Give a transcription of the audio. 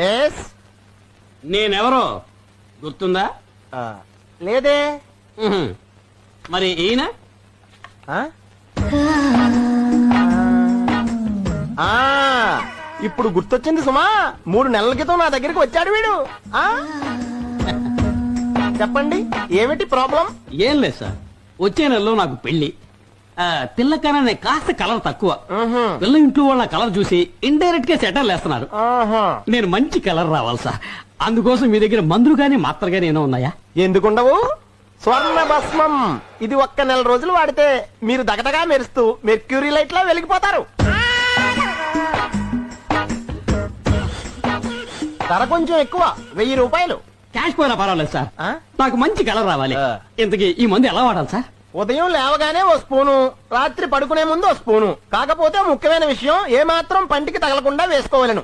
Yes. నేనెవరో గుర్తుందా? లేదే. ఉహుం. మరి ఈయన ఆ? ఆ, ఇప్పుడు గుర్తొచ్చింది సుమా. 3 నెలల క్రితం నా దగ్గరికి వచ్చాడు వీడు. ఆ? చెప్పండి, ఏమిటి ప్రాబ్లం? ఏం లేదు సార్, వచ్చే నెలలో నాకు పెళ్లి. పిల్లకన్నా కాస్త కలర్ తక్కువ. పిల్ల ఇంట్లో వాళ్ళ కలర్ చూసి ఇండైరెక్ట్ గా సెటర్ వేస్తున్నారు. నేను మంచి కలర్ రావాలి సార్. అందుకోసం మీ దగ్గర మందులు గానీ మాత్రలు గానీ ఏమైనా ఉన్నాయా? ఎందుకుండవు? స్వర్ణ భస్మం. ఇది ఒక్క నెల రోజులు వాడితే మీరు దగదగా మెరుస్తూ మెర్క్యూరీ లైట్ లా వెలిగిపోతారు. ధర కొంచెం ఎక్కువ, 1000 రూపాయలు. క్యాష్ పోయినా పర్వాలేదు సార్, ఆ? నాకు మంచి కలర్ రావాలి. ఇంతకీ ఈ మందు ఎలా వాడాలి సార్? ఉదయం లేవగానే ఓ స్పూను, రాత్రి పడుకునే ముందు ఓ స్పూను. కాకపోతే ముఖ్యమైన విషయం, ఏమాత్రం పంటికి తగలకుండా వేసుకోవాలను.